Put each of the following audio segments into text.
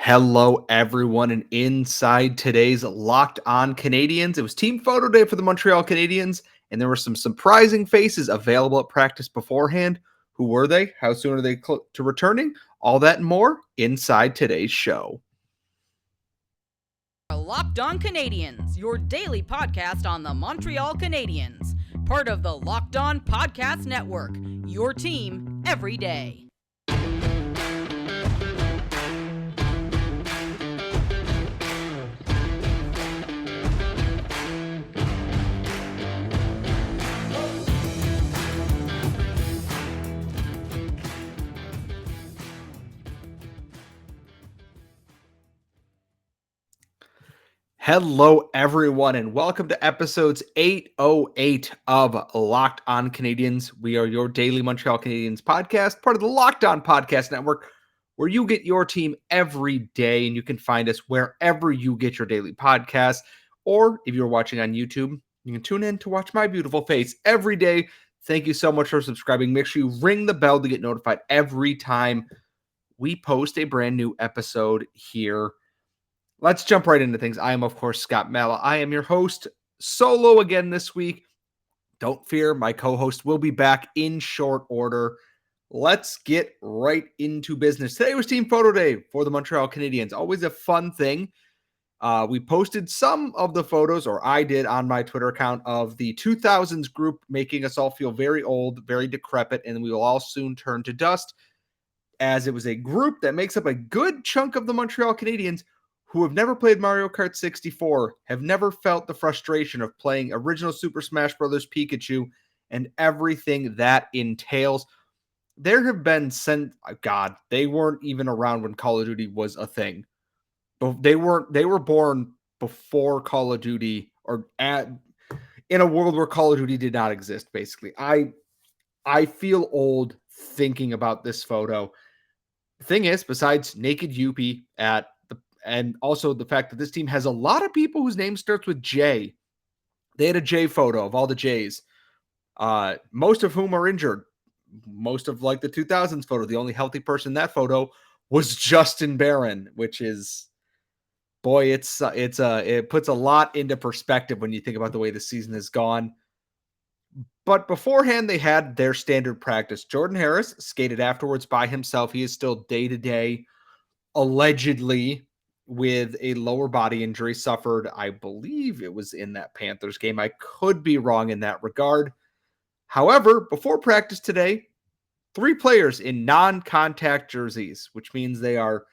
Hello, everyone, and inside today's Locked On Canadiens, it was team photo day for the Montreal Canadiens, and there were some surprising faces available at practice beforehand. Who were they? How soon are they to returning? All that and more inside today's show. Locked On Canadiens, your daily podcast on the Montreal Canadiens, part of the Locked On Podcast Network, your team every day. Hello, everyone, and welcome to episodes 808 of Locked On Canadiens. We are your daily Montreal Canadiens podcast, part of the Locked On Podcast Network, where you get your team every day, and you can find us wherever you get your daily podcast. Or if you're watching on YouTube, you can tune in to watch my beautiful face every day. Thank you so much for subscribing. Make sure you ring the bell to get notified every time we post a brand new episode here. Let's jump right into things. I am, of course, Scott Malla. I am your host, solo again this week. Don't fear, my co-host will be back in short order. Let's get right into business. Today was team photo day for the Montreal Canadiens. Always a fun thing. We posted some of the photos, or I did, on my Twitter account of the 2000s group, making us all feel very old, very decrepit, and we will all soon turn to dust, as it was a group that makes up a good chunk of the Montreal Canadiens who have never played Mario Kart 64, have never felt the frustration of playing original Super Smash Bros. Pikachu and everything that entails. There have been they weren't even around when Call of Duty was a thing. They were born before Call of Duty, or in a world where Call of Duty did not exist, basically. I feel old thinking about this photo. The thing is, besides naked Yuppie and also the fact that this team has a lot of people whose name starts with J. They had a J photo of all the J's, most of whom are injured. Most of like the 2000s photo, the only healthy person in that photo was Justin Barron, which is, boy, it puts a lot into perspective when you think about the way the season has gone. But beforehand, they had their standard practice. Jordan Harris skated afterwards by himself. He is still day-to-day, allegedly, with a lower body injury suffered. I believe it was in that Panthers game. I could be wrong in that regard. However, before practice today, 3 players in non-contact jerseys, which means they are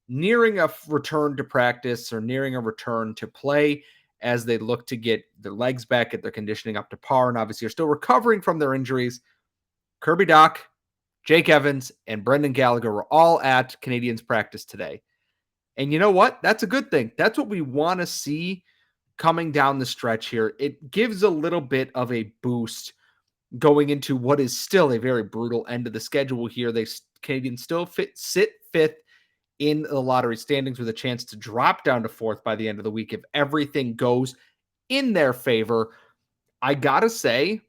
nearing a return to practice or nearing a return to play as they look to get their legs back, get their conditioning up to par, and obviously are still recovering from their injuries. Kirby Dach, Jake Evans, and Brendan Gallagher were all at Canadiens practice today. And you know what? That's a good thing. That's what we want to see coming down the stretch here. It gives a little bit of a boost going into what is still a very brutal end of the schedule here. Canadiens still sit 5th in the lottery standings with a chance to drop down to 4th by the end of the week if everything goes in their favor. I gotta say,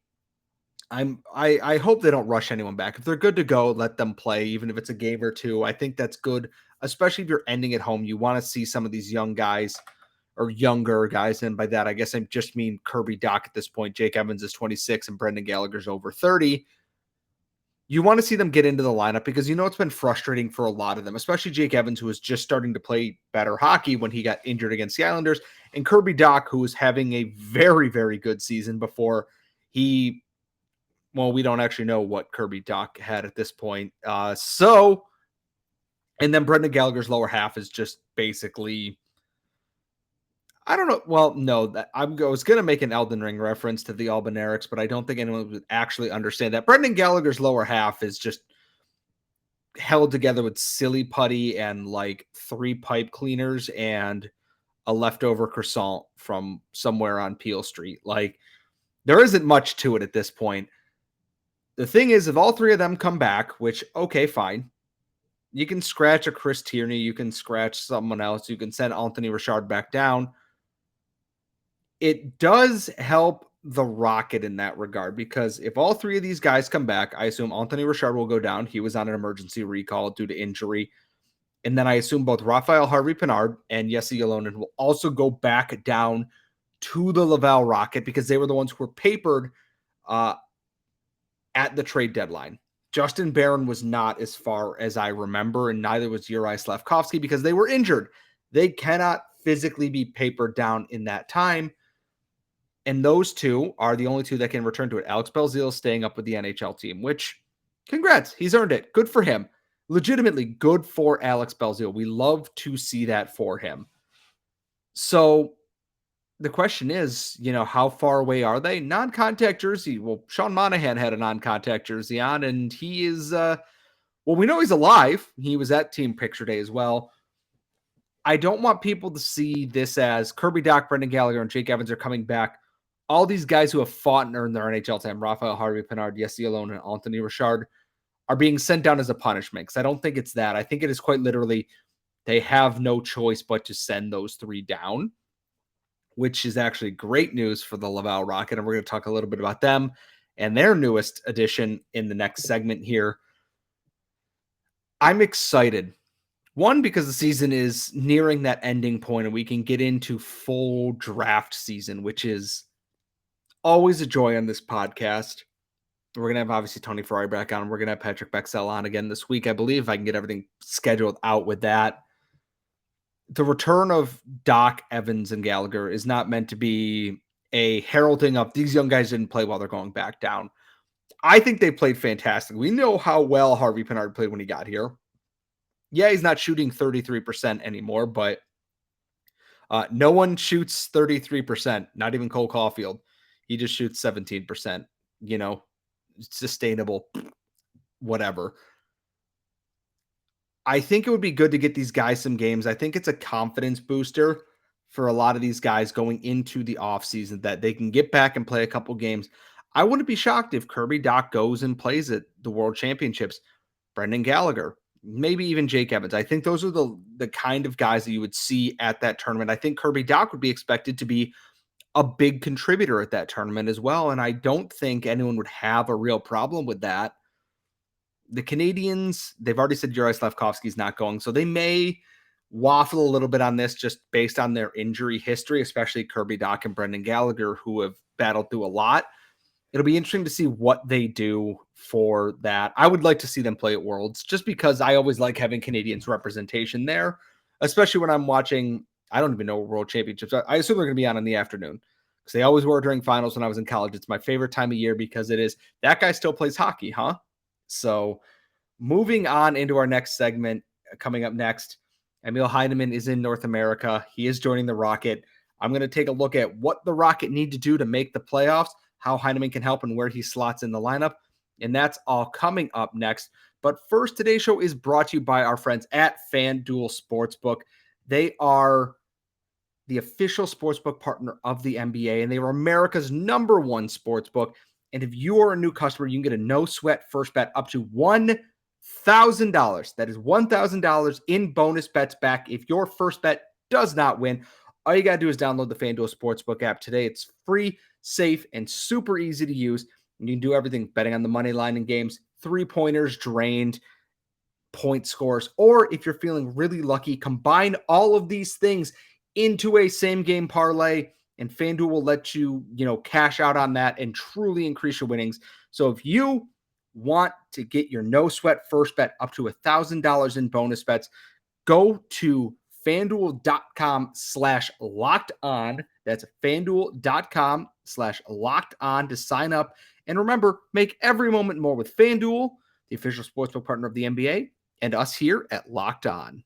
I hope they don't rush anyone back. If they're good to go, let them play, even if it's a game or two. I think that's good, especially if you're ending at home. You want to see some of these young guys or younger guys, and by that I guess I just mean Kirby Dach at this point. Jake Evans is 26 and Brendan Gallagher's over 30. You want to see them get into the lineup because it's been frustrating for a lot of them, especially Jake Evans, who was just starting to play better hockey when he got injured against the Islanders, and Kirby Dach, who was having a very, very good season before he... Well, we don't actually know what Kirby Dach had at this point. And then Brendan Gallagher's lower half is just basically, I don't know. Well, no, I was going to make an Elden Ring reference to the Albanerics, but I don't think anyone would actually understand that. Brendan Gallagher's lower half is just held together with silly putty and like 3 pipe cleaners and a leftover croissant from somewhere on Peel Street. Like, there isn't much to it at this point. The thing is, if all 3 of them come back, which, okay, fine. You can scratch a Chris Tierney. You can scratch someone else. You can send Anthony Richard back down. It does help the Rocket in that regard, because if all 3 of these guys come back, I assume Anthony Richard will go down. He was on an emergency recall due to injury. And then I assume both Raphael Harvey-Pinard and Jesse Ylonen will also go back down to the Laval Rocket because they were the ones who were papered at the trade deadline. Justin Barron was not, as far as I remember, and neither was Juraj Slafkovsky because they were injured. They cannot physically be papered down in that time. And those two are the only two that can return to it. Alex Belzile staying up with the NHL team, which, congrats, he's earned it. Good for him. Legitimately good for Alex Belzile. We love to see that for him. So the question is, how far away are they? Non-contact jersey. Well, Sean Monahan had a non-contact jersey on, and he is, we know he's alive. He was at team picture day as well. I don't want people to see this as Kirby Dach, Brendan Gallagher, and Jake Evans are coming back. All these guys who have fought and earned their NHL time, Raphael Harvey-Pinard, Jesse Ylonen, and Anthony Richard, are being sent down as a punishment. Because I don't think it's that. I think it is quite literally they have no choice but to send those three down, which is actually great news for the Laval Rocket. And we're going to talk a little bit about them and their newest addition in the next segment here. I'm excited. One, because the season is nearing that ending point and we can get into full draft season, which is always a joy on this podcast. We're going to have, obviously, Tony Ferrari back on. We're going to have Patrick Bexell on again this week, I believe, if I can get everything scheduled out with that. The return of Dach, Evans, and Gallagher is not meant to be a heralding of these young guys didn't play while they're going back down. I think they played fantastic. We know how well Harvey-Pinard played when he got here. Yeah, he's not shooting 33% anymore, but no one shoots 33%, not even Cole Caulfield. He just shoots 17%, sustainable, whatever. I think it would be good to get these guys some games. I think it's a confidence booster for a lot of these guys going into the offseason that they can get back and play a couple games. I wouldn't be shocked if Kirby Dach goes and plays at the World Championships. Brendan Gallagher, maybe even Jake Evans. I think those are the kind of guys that you would see at that tournament. I think Kirby Dach would be expected to be a big contributor at that tournament as well, and I don't think anyone would have a real problem with that. The Canadiens, they've already said Juraj Slafkovsky is not going, so they may waffle a little bit on this just based on their injury history, especially Kirby Dach and Brendan Gallagher, who have battled through a lot. It'll be interesting to see what they do for that. I would like to see them play at Worlds just because I always like having Canadiens representation there, especially when I'm watching, I don't even know World Championships. I assume they're going to be on in the afternoon because they always were during finals when I was in college. It's my favorite time of year because it is, that guy still plays hockey, huh? So moving on into our next segment, coming up next, Emil Heineman is in North America. He is joining the Rocket. I'm going to take a look at what the Rocket need to do to make the playoffs, how Heineman can help, and where he slots in the lineup. And that's all coming up next. But first, today's show is brought to you by our friends at FanDuel Sportsbook. They are the official sportsbook partner of the NBA, and they are America's #1 sportsbook. And if you are a new customer, you can get a no-sweat first bet up to $1,000. That is $1,000 in bonus bets back if your first bet does not win. All you got to do is download the FanDuel Sportsbook app today. It's free, safe, and super easy to use. And you can do everything, betting on the money line in games, three-pointers, drained, point scores, or if you're feeling really lucky, combine all of these things into a same-game parlay, and FanDuel will let you, cash out on that and truly increase your winnings. So if you want to get your no-sweat first bet up to $1,000 in bonus bets, go to FanDuel.com/locked-on. That's FanDuel.com/locked-on to sign up. And remember, make every moment more with FanDuel, the official sportsbook partner of the NBA, and us here at Locked On.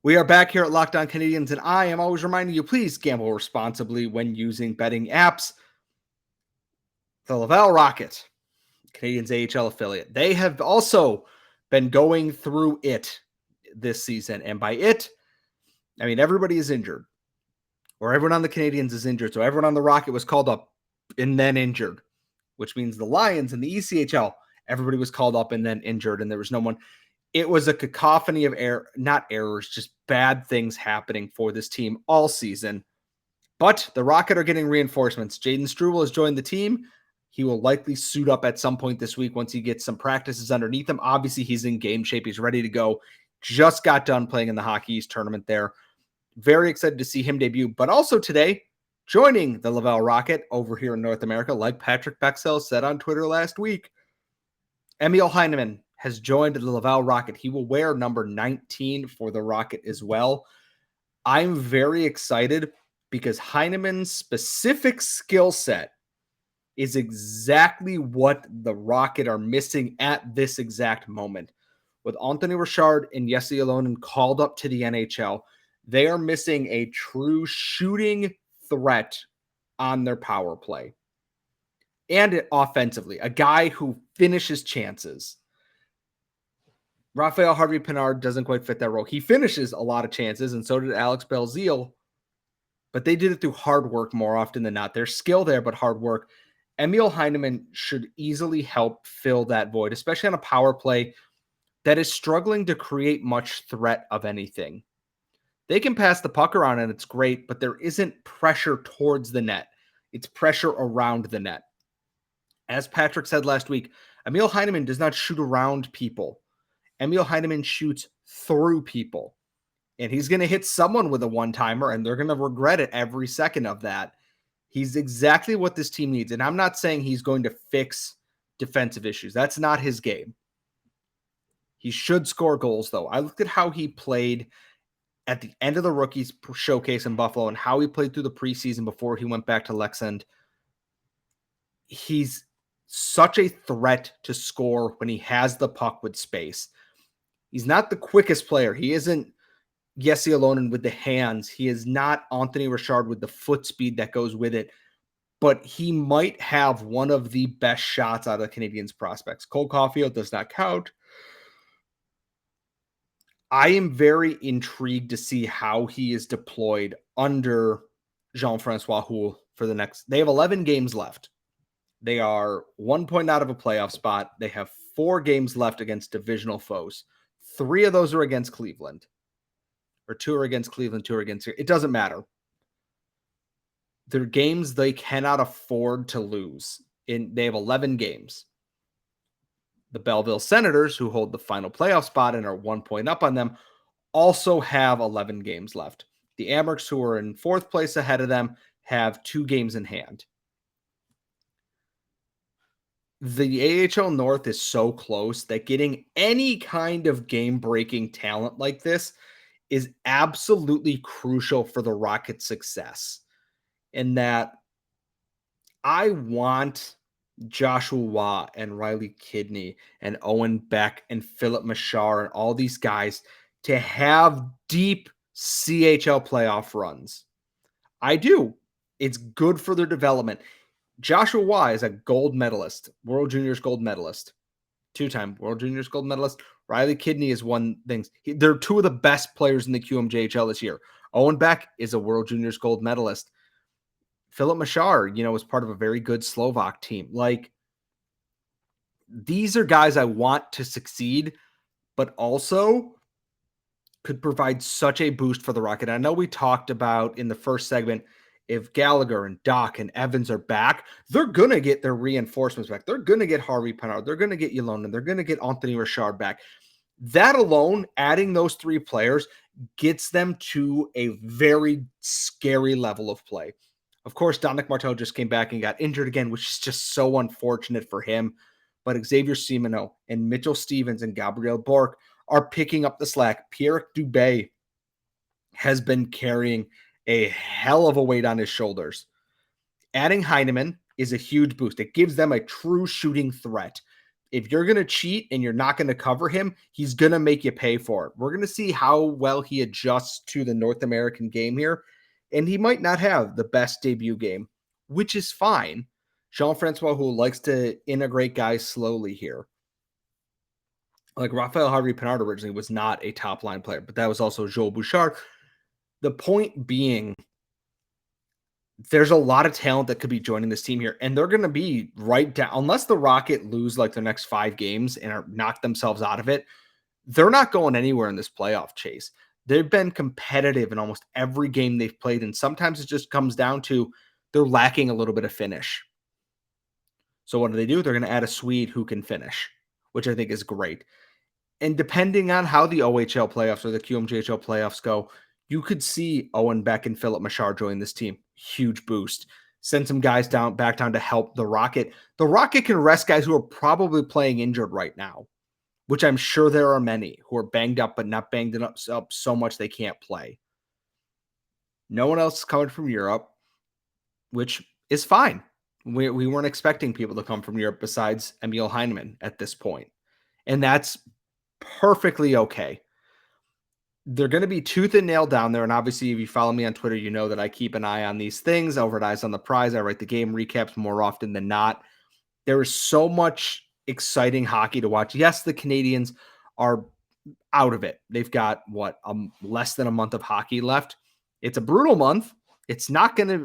We are back here at Locked On Canadiens, and I am always reminding you, please gamble responsibly when using betting apps. The Laval Rocket, Canadiens AHL affiliate, they have also been going through it this season. And by it, I mean everybody is injured, or everyone on the Canadiens is injured. So everyone on the Rocket was called up and then injured, which means the Lions and the ECHL, everybody was called up and then injured, and there was no one. It was a cacophony of errors, just bad things happening for this team all season. But the Rocket are getting reinforcements. Jaden Struble has joined the team. He will likely suit up at some point this week once he gets some practices underneath him. Obviously, he's in game shape. He's ready to go. Just got done playing in the Hockey East tournament there. Very excited to see him debut. But also today, joining the Laval Rocket over here in North America, like Patrick Bexell said on Twitter last week, Emil Heineman has joined the Laval Rocket. He will wear number 19 for the Rocket as well. I'm very excited because Heineman's specific skill set is exactly what the Rocket are missing at this exact moment. With Anthony Richard and Jesse Alonen called up to the NHL, they are missing a true shooting threat on their power play. And offensively, a guy who finishes chances. Raphael Harvey-Pinard doesn't quite fit that role. He finishes a lot of chances, and so did Alex Belzile, but they did it through hard work more often than not. There's skill there, but hard work. Emil Heineman should easily help fill that void, especially on a power play that is struggling to create much threat of anything. They can pass the puck around and it's great, but there isn't pressure towards the net. It's pressure around the net. As Patrick said last week, Emil Heineman does not shoot around people. Emil Heineman shoots through people. And he's going to hit someone with a one-timer, and they're going to regret it every second of that. He's exactly what this team needs. And I'm not saying he's going to fix defensive issues. That's not his game. He should score goals, though. I looked at how he played at the end of the rookies showcase in Buffalo and how he played through the preseason before he went back to Leksand. He's such a threat to score when he has the puck with space. He's not the quickest player. He isn't Jesse Alonen with the hands. He is not Anthony Richard with the foot speed that goes with it. But he might have one of the best shots out of the Canadiens prospects. Cole Caulfield does not count. I am very intrigued to see how he is deployed under Jean-Francois Houle for the next. They have 11 games left. They are 1 point out of a playoff spot. They have 4 games left against divisional foes. 3 of those are against Cleveland. Or 2 are against Cleveland, 2 are against here. It doesn't matter. They're games they cannot afford to lose. They have 11 games. The Belleville Senators, who hold the final playoff spot and are 1 point up on them, also have 11 games left. The Amherst, who are in 4th place ahead of them, have 2 games in hand. The AHL North is so close that getting any kind of game-breaking talent like this is absolutely crucial for the Rockets' success. In that I want Joshua Waugh and Riley Kidney and Owen Beck and Philip Machar and all these guys to have deep CHL playoff runs. I do. It's good for their development. Joshua Waugh is a gold medalist, World Juniors gold medalist, 2-time World Juniors gold medalist. Riley Kidney is one thing. They're 2 of the best players in the QMJHL this year. Owen Beck is a World Juniors gold medalist. Philip Machar, was part of a very good Slovak team. Like, these are guys I want to succeed, but also could provide such a boost for the Rocket. I know we talked about in the first segment, if Gallagher and Dach and Evans are back, they're going to get their reinforcements back. They're going to get Harvey-Pinard. They're going to get Ylönen. They're going to get Anthony Richard back. That alone, adding those 3 players, gets them to a very scary level of play. Of course, Dominic Martel just came back and got injured again, which is just so unfortunate for him. But Xavier Simoneau and Mitchell Stevens and Gabriel Bork are picking up the slack. Pierre Dubé has been carrying a hell of a weight on his shoulders. Adding Heineman is a huge boost. It gives them a true shooting threat. If you're going to cheat and you're not going to cover him, he's going to make you pay for it. We're going to see how well he adjusts to the North American game here. And he might not have the best debut game, which is fine. Jean-Francois Houle likes to integrate guys slowly here. Like Raphael Harvey-Pinard originally was not a top-line player, but that was also Joel Bouchard. The point being, there's a lot of talent that could be joining this team here, and they're going to be right down. Unless the Rocket lose like their next 5 games and are knock themselves out of it, they're not going anywhere in this playoff chase. They've been competitive in almost every game they've played, and sometimes it just comes down to they're lacking a little bit of finish. So what do? They're going to add a Swede who can finish, which I think is great. And depending on how the OHL playoffs or the QMJHL playoffs go, you could see Owen Beck and Philip Machar join this team. Huge boost. Send some guys back down to help the Rocket. The Rocket can rest guys who are probably playing injured right now, which I'm sure there are many who are banged up, but not banged up so much they can't play. No one else is coming from Europe, which is fine. We weren't expecting people to come from Europe besides Emil Heineman at this point. And that's perfectly okay. They're going to be tooth and nail down there. And obviously, if you follow me on Twitter, you know that I keep an eye on these things. Over at Eyes on the Prize, I write the game recaps more often than not. There is so much exciting hockey to watch. Yes, the Canadiens are out of it. They've got less than a month of hockey left. It's a brutal month. It's not gonna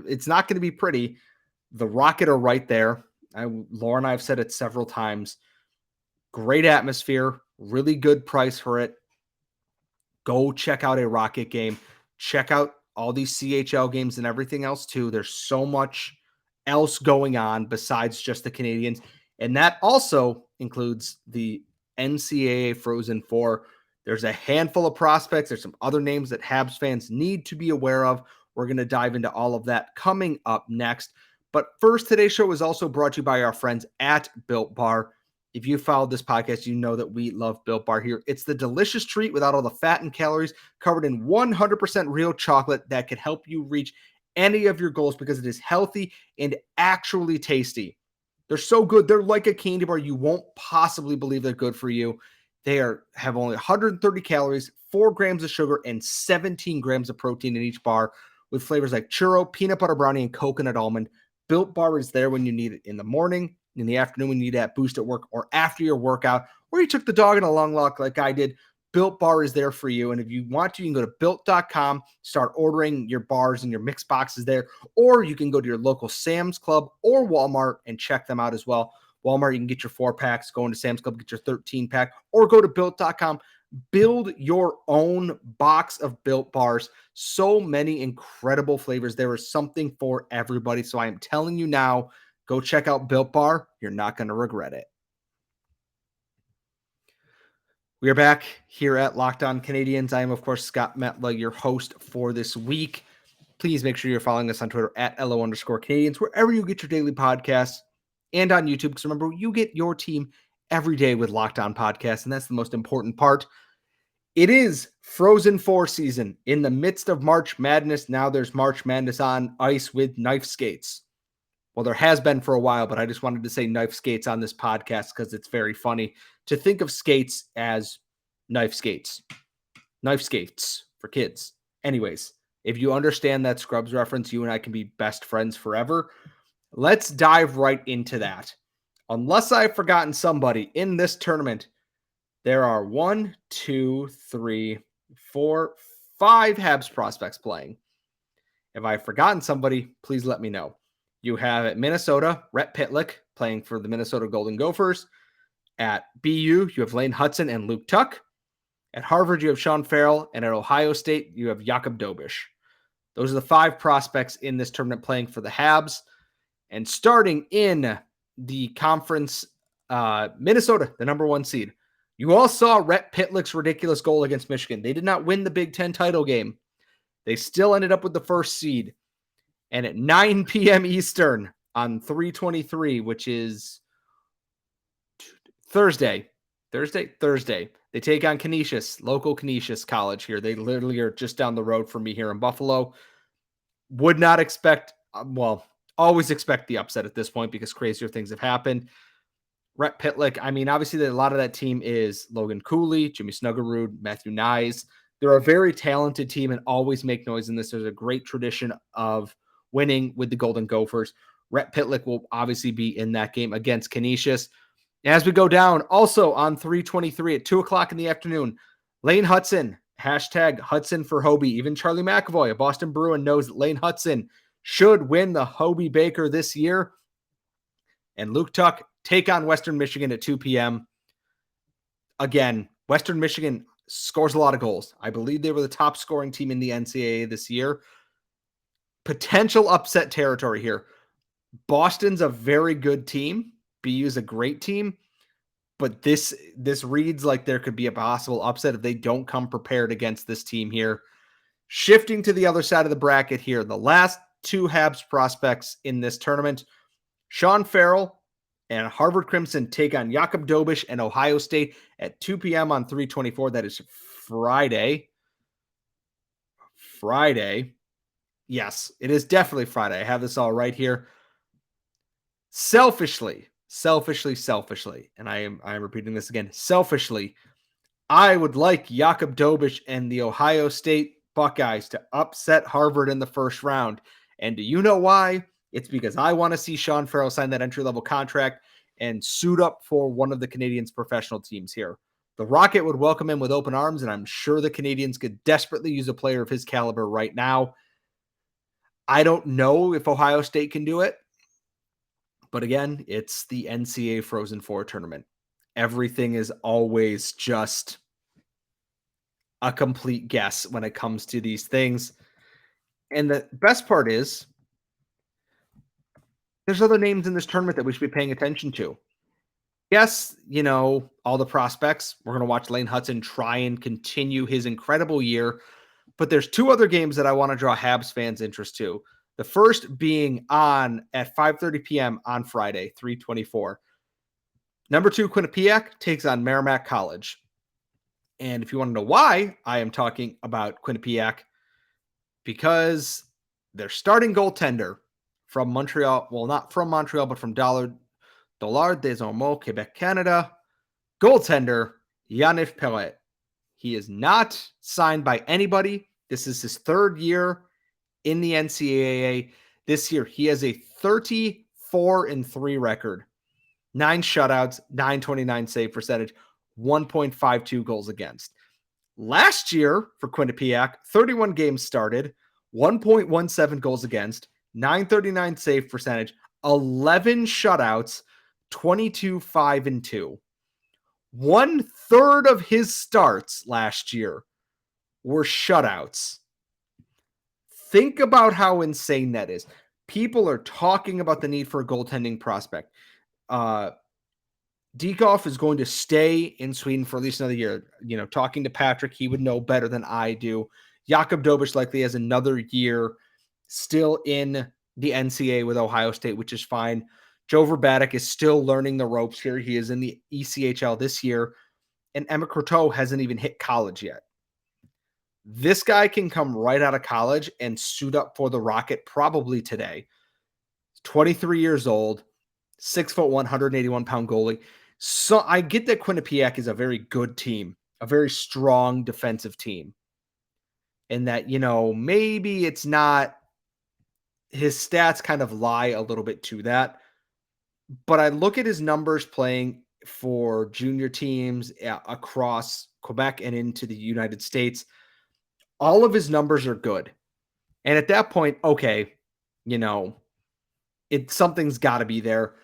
be pretty. The Rocket are right there. Laura and I have said it several times. Great atmosphere, really good price for it. Go check out a Rocket game. Check out all these CHL games and everything else too. There's so much else going on besides just the Canadiens. And that also includes the NCAA Frozen Four. There's a handful of prospects. There's some other names that Habs fans need to be aware of. We're going to dive into all of that coming up next. But first, today's show is also brought to you by our friends at Built Bar. If you followed this podcast, you know that we love Built Bar here. It's the delicious treat without all the fat and calories, covered in 100% real chocolate that can help you reach any of your goals because it is healthy and actually tasty. They're so good. They're like a candy bar. You won't possibly believe they're good for you. They have only 130 calories, 4 grams of sugar, and 17 grams of protein in each bar with flavors like churro, peanut butter brownie, and coconut almond. Built Bar is there when you need it in the morning, in the afternoon when you need that boost at work, or after your workout, or you took the dog on a long walk like I did. Built Bar is there for you. And if you want to, you can go to built.com, start ordering your bars and your mix boxes there, or you can go to your local Sam's Club or Walmart and check them out as well. Walmart, you can get your 4-packs, go into Sam's Club, get your 13-pack, or go to built.com. Build your own box of Built Bars. So many incredible flavors. There is something for everybody. So I am telling you now, go check out Built Bar. You're not going to regret it. We are back here at Locked On Canadiens. I am, of course, Scott Metla, your host for this week. Please make sure you're following us on Twitter at @LO_Canadiens, wherever you get your daily podcasts, and on YouTube. Because remember, you get your team every day with Locked On Podcasts, and that's the most important part. It is Frozen Four season in the midst of March Madness. Now there's March Madness on ice with knife skates. Well, there has been for a while, but I just wanted to say knife skates on this podcast because it's very funny to think of skates as knife skates. Knife skates for kids. Anyways, if you understand that Scrubs reference, you and I can be best friends forever. Let's dive right into that. Unless I've forgotten somebody in this tournament, there are 1, 2, 3, 4, 5 Habs prospects playing. If I've forgotten somebody, please let me know. You have at Minnesota, Rhett Pitlick playing for the Minnesota Golden Gophers. At BU, you have Lane Hutson and Luke Tuck. At Harvard, you have Sean Farrell. And at Ohio State, you have Jakob Dobish. Those are the 5 prospects in this tournament playing for the Habs. And starting in the conference, Minnesota, the number 1 seed. You all saw Rhett Pitlick's ridiculous goal against Michigan. They did not win the Big Ten title game. They still ended up with the 1st seed. And at 9 p.m. Eastern on 3/23, which is Thursday, they take on Canisius, local Canisius College here. They literally are just down the road from me here in Buffalo. Would not expect, always expect the upset at this point because crazier things have happened. Rhett Pitlick, I mean, obviously a lot of that team is Logan Cooley, Jimmy Snuggerud, Matthew Nyes. They're a very talented team and always make noise in this. There's a great tradition of winning with the Golden Gophers. Rhett Pitlick will obviously be in that game against Canisius. As we go down, also on 3/23 at 2 o'clock in the afternoon, Lane Hutson, hashtag Hutson for Hobey. Even Charlie McAvoy, a Boston Bruin, knows that Lane Hutson should win the Hobey Baker this year. And Luke Tuck take on Western Michigan at 2 p.m. Again, Western Michigan scores a lot of goals. I believe they were the top scoring team in the NCAA this year. Potential upset territory here. Boston's a very good team. BU is a great team, but this reads like there could be a possible upset if they don't come prepared against this team here. Shifting to the other side of the bracket here, the last two Habs prospects in this tournament, Sean Farrell and Harvard Crimson take on Jakub Dobeš and Ohio State at 2 p.m. on 3/24. That is Friday. Yes, it is definitely Friday. I have this all right here. Selfishly, and I am repeating this again, selfishly, I would like Jakub Dobeš and the Ohio State Buckeyes to upset Harvard in the first round. And do you know why? It's because I want to see Sean Farrell sign that entry-level contract and suit up for one of the Canadiens' professional teams here. The Rocket would welcome him with open arms, and I'm sure the Canadiens could desperately use a player of his caliber right now. I don't know if Ohio State can do it, but again, it's the NCAA Frozen Four tournament. Everything is always just a complete guess when it comes to these things. And the best part is there's other names in this tournament that we should be paying attention to. Yes, all the prospects. We're going to watch Lane Hutson try and continue his incredible year. But there's two other games that I want to draw Habs fans' interest to. The first being on at 5:30 p.m. on Friday, 3/24. Number 2, Quinnipiac takes on Merrimack College. And if you want to know why I am talking about Quinnipiac, because their starting goaltender from Montreal, well, not from Montreal, but from Dollard des Ormeaux, Quebec, Canada, goaltender Yaniv Pellet. He is not signed by anybody. This is his third year in the NCAA. This year, he has a 34-3 record, 9 shutouts, 929 save percentage, 1.52 goals against. Last year for Quinnipiac, 31 games started, 1.17 goals against, 939 save percentage, 11 shutouts, 22-5-2. 1/3 of his starts last year were shutouts. Think about how insane that is. People are talking about the need for a goaltending prospect. Dikov is going to stay in Sweden for at least another year. Talking to Patrick, he would know better than I do. Jakub Dobeš likely has another year still in the NCAA with Ohio State, which is fine. Joe Verbatic is still learning the ropes here. He is in the ECHL this year, and Emmett Croteau hasn't even hit college yet. This guy can come right out of college and suit up for the Rocket probably today. 23 years old, 6'1", 181-pound goalie. So I get that Quinnipiac is a very good team, a very strong defensive team. And that, maybe it's not, his stats kind of lie a little bit to that. But I look at his numbers playing for junior teams across Quebec and into the United States. All of his numbers are good. And at that point, okay, something's got to be there.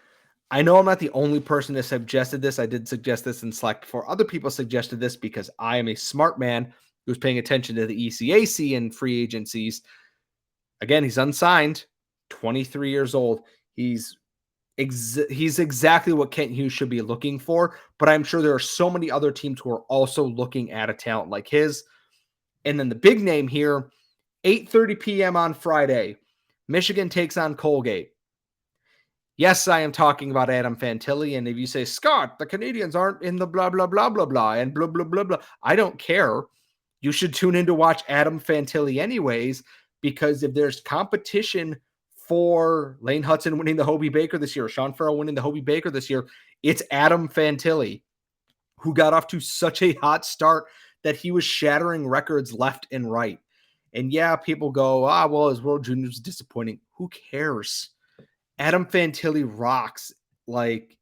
I know I'm not the only person that suggested this. I did suggest this in Slack before. Other people suggested this because I am a smart man who's paying attention to the ECAC and free agencies. Again, he's unsigned, 23 years old. He's exactly what Kent Hughes should be looking for, but I'm sure there are so many other teams who are also looking at a talent like his. And then the big name here, 8:30 p.m. on Friday, Michigan takes on Colgate. Yes, I am talking about Adam Fantilli, and if you say, Scott, the Canadiens aren't in the blah, blah, blah, blah, blah, and blah, blah, blah, blah, I don't care. You should tune in to watch Adam Fantilli anyways, because if there's competition for Lane Hutson winning the Hobey Baker this year, Sean Farrell winning the Hobey Baker this year, it's Adam Fantilli, who got off to such a hot start that he was shattering records left and right. And yeah, people go, well, his World Juniors is disappointing. Who cares? Adam Fantilli rocks. Like,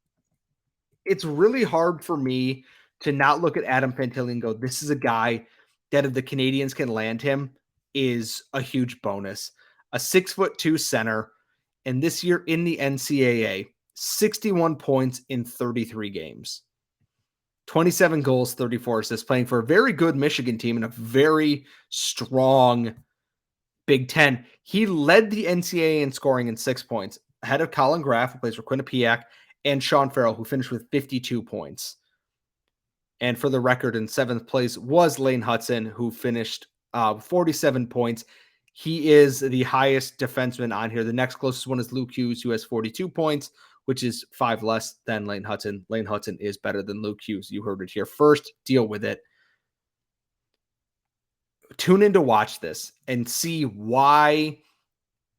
it's really hard for me to not look at Adam Fantilli and go, this is a guy that if the Canadiens can land him is a huge bonus. A 6'2" center, and this year in the NCAA, 61 points in 33 games. 27 goals, 34 assists, playing for a very good Michigan team and a very strong Big Ten. He led the NCAA in scoring in 6 points, ahead of Colin Graff, who plays for Quinnipiac, and Sean Farrell, who finished with 52 points. And for the record, in 7th place was Lane Hutson, who finished 47 points. He is the highest defenseman on here. The next closest one is Luke Hughes, who has 42 points, which is 5 less than Lane Hutson. Lane Hutson is better than Luke Hughes. You heard it here first. Deal with it. Tune in to watch this and see why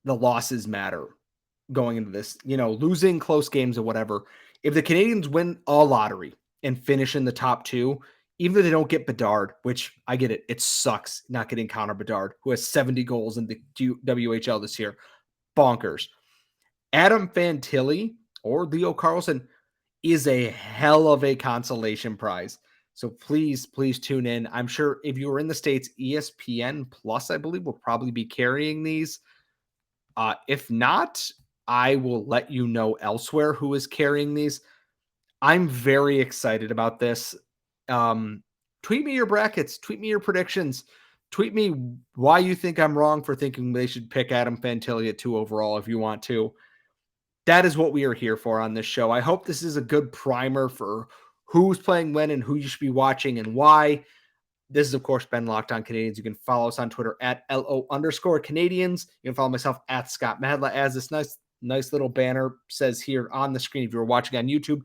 the losses matter going into this. Losing close games or whatever. If the Canadiens win a lottery and finish in the top 2, even though they don't get Bedard, which I get it sucks not getting Connor Bedard, who has 70 goals in the WHL this year. Bonkers. Adam Fantilli or Leo Carlson is a hell of a consolation prize. So please tune in. I'm sure if you were in the States, ESPN Plus, I believe, will probably be carrying these. If not, I will let you know elsewhere who is carrying these. I'm very excited about this. Tweet me your brackets. Tweet me your predictions. Tweet me why you think I'm wrong for thinking they should pick Adam Fantilli at 2 overall if you want to. That is what we are here for on this show. I hope this is a good primer for who's playing when and who you should be watching and why. This is, of course, been Locked On Canadiens. You can follow us on Twitter at @LO_Canadiens. You can follow myself at Scott Madla, as this nice little banner says here on the screen if you're watching on YouTube.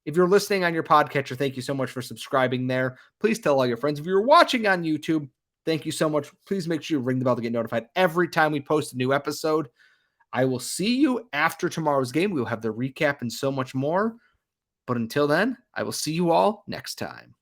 If you're listening on your podcatcher, thank you so much for subscribing there. Please tell all your friends. If you're watching on YouTube, thank you so much. Please make sure you ring the bell to get notified every time we post a new episode. I will see you after tomorrow's game. We will have the recap and so much more. But until then, I will see you all next time.